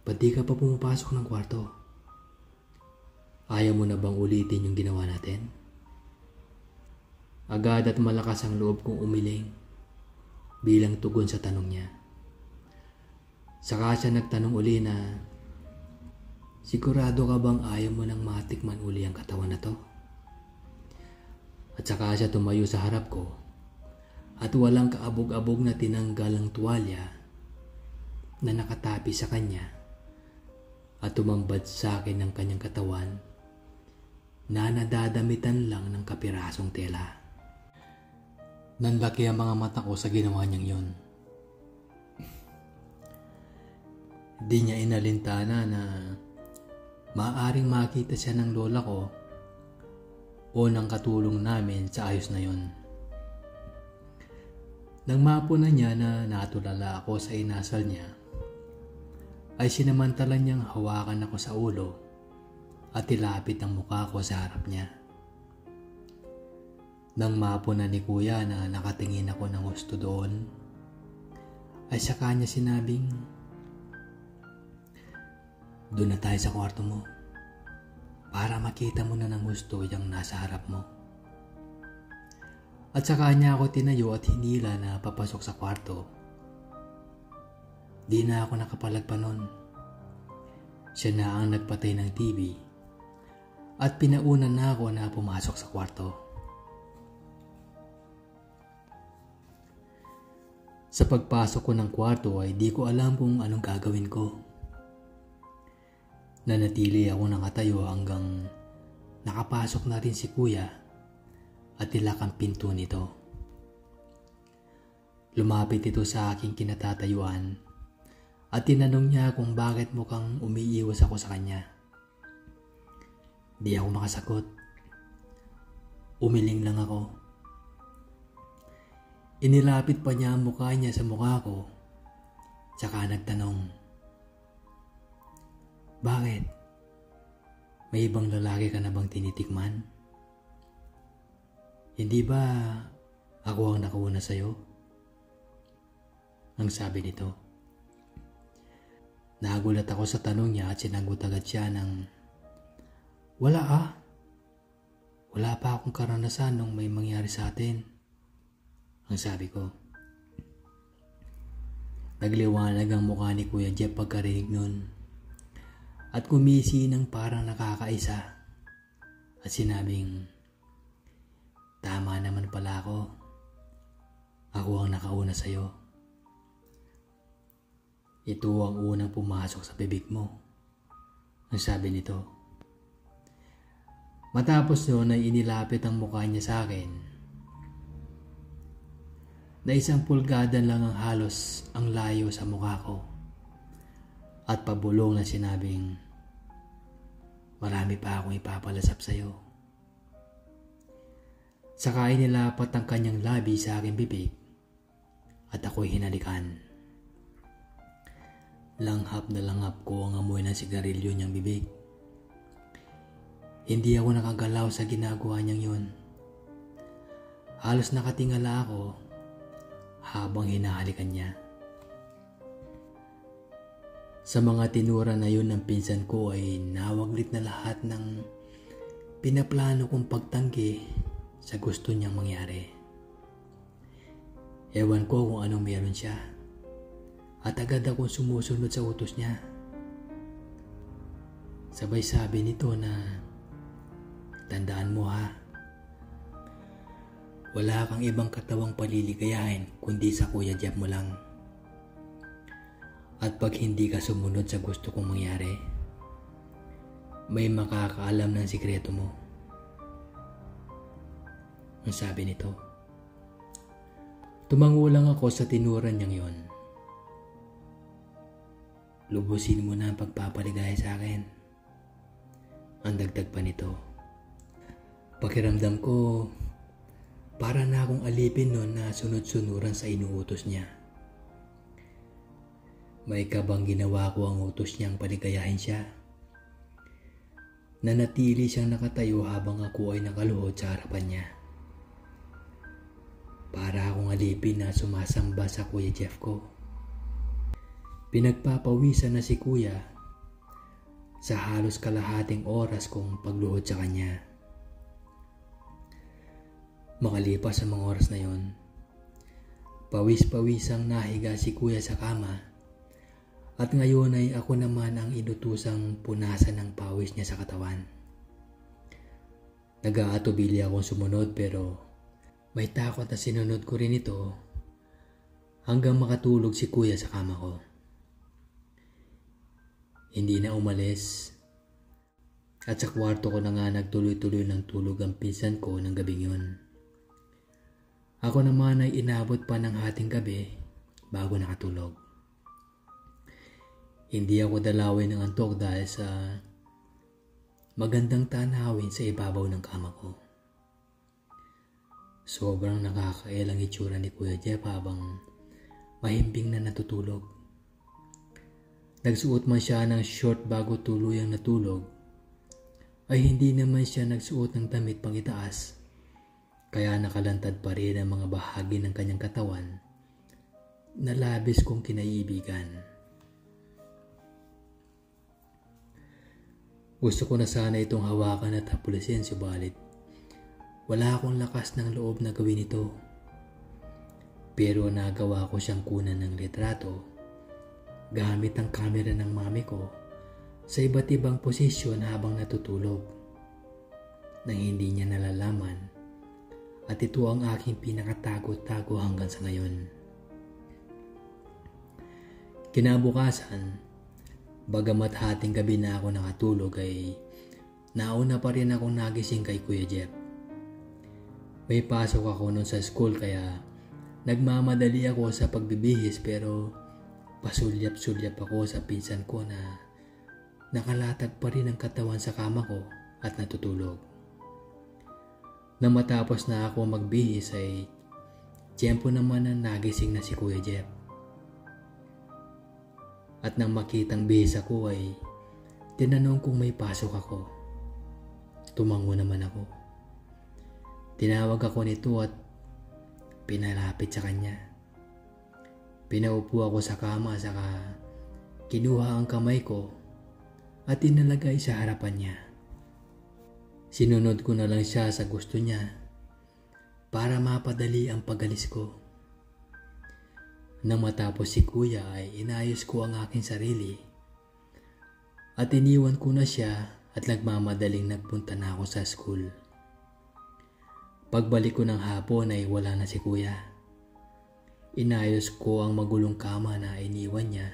Ba't di ka pa pumapasok ng kwarto? Ayaw mo na bang ulitin yung ginawa natin? Agad at malakas ang loob kong umiling bilang tugon sa tanong niya. Saka siya nagtanong uli na, sigurado ka bang ayaw mo nang matikman uli ang katawan na to? At saka siya tumayo sa harap ko at walang kaabog-abog na tinanggal ang tuwalya na nakatapi sa kanya at tumambad sa akin ng kanyang katawan na nadadamitan lang ng kapirasong tela. Nanlaki ang mga mata ko sa ginawa niyang yun. Di niya inalintana na maaaring makita siya ng lola ko o ng katulong namin sa ayos na yun. Nang mapuna niya na natulala ako sa inasal niya, ay sinamantala niyang hawakan ako sa ulo at ilapit ang mukha ko sa harap niya. Nang mapuna ni kuya na nakatingin ako ng gusto doon, ay saka niya sinabing, doon na tayo sa kwarto mo para makita mo na ng gusto yung nasa harap mo. At saka niya ako tinayo at hinila na papasok sa kwarto. Di na ako nakapalagpa nun. Siya na ang nagpatay ng TV at pinauna na ako na pumasok sa kwarto. Sa pagpasok ko ng kwarto ay di ko alam kung anong gagawin ko. Nanatili ako nakatayo hanggang nakapasok na rin si kuya at tilak ang pinto nito. Lumapit ito sa aking kinatatayuan at tinanong niya kung bakit mukhang umiiwas ako sa kanya. Di ako makasagot. Umiling lang ako. Inilapit pa niya ang mukha niya sa mukha ko, tsaka nagtanong, bakit? May ibang lalaki ka na bang tinitikman? Hindi ba ako ang nakauna sa'yo? Ang sabi nito. Nagulat ako sa tanong niya at sinagot agad siya ng, wala ah. Wala pa akong karanasan nung may mangyari sa atin. Ang sabi ko. Nagliwanag ang mukha ni Kuya Jeff pagkarinig nun at kumisi ng parang nakakaisa at sinabing, tama naman pala ako. Ako ang nakauna sa'yo. Ito ang unang pumasok sa bibig mo. Ang sabi nito. Matapos noon ay inilapit ang mukha niya sa akin na 1 pulgada lang ang halos ang layo sa mukha ko at pabulong na sinabing, marami pa akong ipapalasap sa'yo. Saka inilapat ang kanyang labi sa aking bibig at ako'y hinalikan. Langhap na langhap ko ang amoy ng sigarilyo niyang bibig. Hindi ako nakagalaw sa ginagawa niyang yun. Halos nakatingala ako habang hinahalikan niya. Sa mga tinura na yun ng pinsan ko ay nawaglit na lahat ng pinaplano kong pagtanggi sa gusto niyang mangyari. Ewan ko kung anong meron siya at agad akong sumusunod sa utos niya. Sabay sabi nito na, tandaan mo ha, wala kang ibang katawang paliligayahin kundi sa Kuya Jeff mo lang. At pag hindi ka sumunod sa gusto kong mangyari, may makakaalam ng sikreto mo. Ang sabi nito. Tumango lang ako sa tinuran niyang yon. Lubusin mo na ang pagpapaligaya sa akin. Ang dagdag pa nito. Pakiramdam ko, para na akong alipin nun na sunod-sunuran sa inuutos niya. May kabang ginawa ko ang utos niyang paligayahin siya. Nanatili siyang nakatayo habang ako ay nakaluhod sa harapan niya. Para akong alipin na sumasamba sa Kuya Jeff ko. Pinagpapawisan na si Kuya sa halos kalahating oras kong pagluhod sa kanya. Makalipas ang mga oras na yon, pawis-pawisang nahiga si kuya sa kama at ngayon ay ako naman ang inutusang punasan ng pawis niya sa katawan. Nag-aatubili akong sumunod pero may takot na sinunod ko rin ito hanggang makatulog si kuya sa kama ko. Hindi na umalis at sa kwarto ko na nga nagtuloy-tuloy ng tulog ang pinsan ko ng gabing yun. Ako naman ay inabot pa ng hating gabi bago nakatulog. Hindi ako dalawin ng antok dahil sa magandang tanawin sa ibabaw ng kama ko. Sobrang nakakailang itsura ni Kuya Jeff habang mahimbing na natutulog. Nagsuot man siya ng short bago tuluyang natulog, ay hindi naman siya nagsuot ng damit pang itaas, kaya nakalantad pa rin ang mga bahagi ng kanyang katawan na labis kong kinaibigan. Gusto ko na sana itong hawakan at hapulisin, subalit wala akong lakas ng loob na gawin ito. Pero nagawa ko siyang kunan ng litrato gamit ang kamera ng mami ko sa iba't ibang posisyon habang natutulog nang hindi niya nalalaman, at ito ang aking pinakatago-tago hanggang sa ngayon. Kinabukasan, bagamat hating gabi na ako nakatulog ay nauna pa rin akong nagising kay Kuya Jeff. May pasok ako noon sa school kaya nagmamadali ako sa pagbibihis pero pasulyap-sulyap ako sa pinsan ko na nakalatag pa rin ang katawan sa kama ko at natutulog. Nang matapos na ako magbihis ay tiyempo naman na nagising na si Kuya Jeff. At nang makitang bihis ako ay tinanong kung may pasok ako. Tumango naman ako. Tinawag ako nito at pinalapit sa kanya. Pinaupo ako sa kama saka kinuha ang kamay ko at inalagay sa harapan niya. Sinunod ko na lang siya sa gusto niya para mapadali ang pagalis ko. Nang matapos si kuya ay inayos ko ang aking sarili at iniwan ko na siya at nagmamadaling nagpunta na ako sa school. Pagbalik ko ng hapon ay wala na si kuya. Inayos ko ang magulong kama na iniwan niya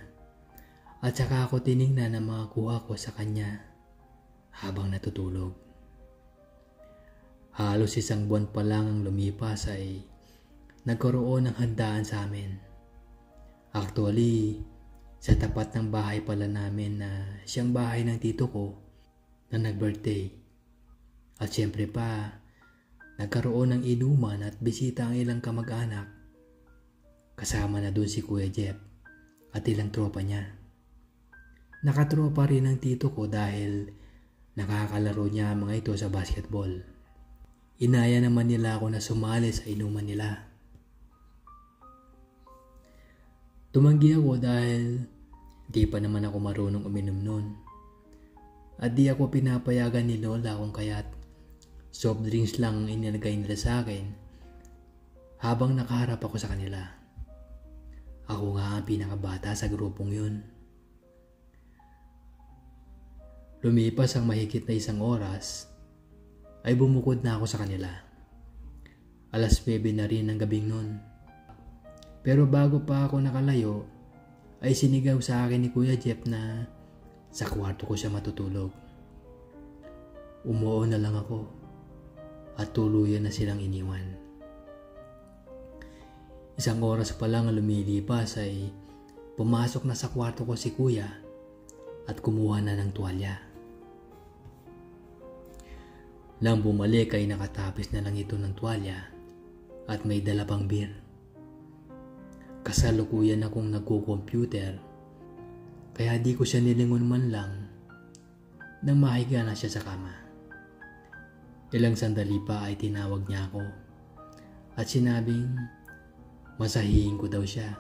at saka ako tiningnan ang mga kuha ko sa kanya habang natutulog. Halos 1 buwan pa lang ang lumipas ay nagkaroon ng handaan sa amin. Actually, sa tapat ng bahay pala namin na siyang bahay ng tito ko na nag-birthday. At syempre pa, nagkaroon ng inuman at bisita ang ilang kamag-anak. Kasama na doon si Kuya Jeff at ilang tropa niya. Nakatropa rin ang tito ko dahil nakakalaro niya mga ito sa basketball. Inaya naman nila ako na sumali sa inuman nila. Tumanggi ako dahil di pa naman ako marunong uminom noon. At di ako pinapayagan ni Lola kung kaya't soft drinks lang ang inilagay nila sa akin habang nakaharap ako sa kanila. Ako nga ang pinakabata sa grupong yun. Lumipas ang mahigit na 1 oras ay bumukod na ako sa kanila. 9:00 na rin ang gabing nun. Pero bago pa ako nakalayo ay sinigaw sa akin ni Kuya Jeff na sa kwarto ko siya matutulog. Umuo na lang ako at tuluyan na silang iniwan. 1 oras pa lang ang lumilipas ay pumasok na sa kwarto ko si kuya at kumuha na ng tuwalya. Nang bumalik ay nakatapis na lang ito ng tuwalya at may dala pang beer. Kasalukuyan akong nagko-computer kaya di ko siya nilingon man lang nang mahiga na siya sa kama. Ilang sandali pa ay tinawag niya ako at sinabing masahihin ko daw siya.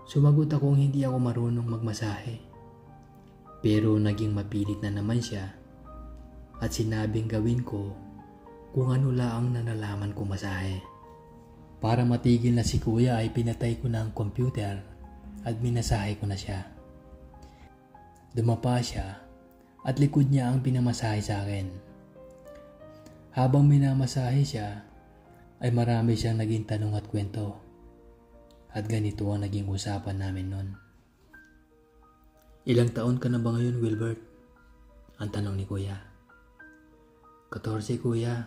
Sumagot akong hindi ako marunong magmasahe. Pero naging mapilit na naman siya at sinabing gawin ko kung ano laang na nalaman ko masahe. Para matigil na si kuya ay pinatay ko na ang computer at minasahe ko na siya. Dumapa siya at likod niya ang pinamasahe sa akin. Habang minamasahe siya ay marami siyang naging tanong at kwento. At ganito ang naging usapan namin nun. Ilang taon ka na ba ngayon, Wilbert? Ang tanong ni kuya. 14 kuya,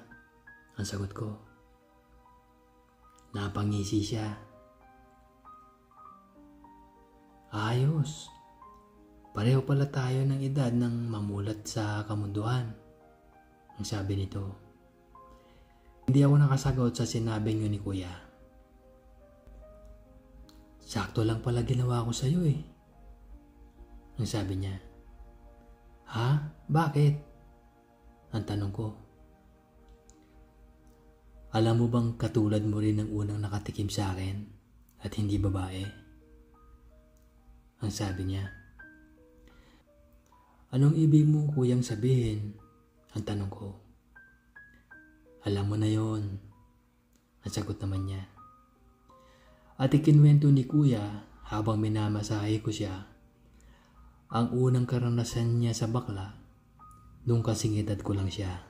ang sagot ko. Napangisi siya. Ayos. Pareho pala tayo ng edad ng mamulat sa kamunduhan. Ang sabi nito. Hindi ako nakasagot sa sinabing yun ni kuya. Sakto lang pala ginawa ko sa'yo eh. Ang sabi niya. Ha? Bakit? Ang tanong ko. Alam mo bang katulad mo rin ng unang nakatikim sa akin at hindi babae? Ang sabi niya. Anong ibig mo kuyang sabihin? Ang tanong ko. Alam mo na yon. Ang sagot naman niya. At ikinwento ni kuya habang minamasahe ko siya ang unang karanasan niya sa bakla nung kasing edad ko lang siya.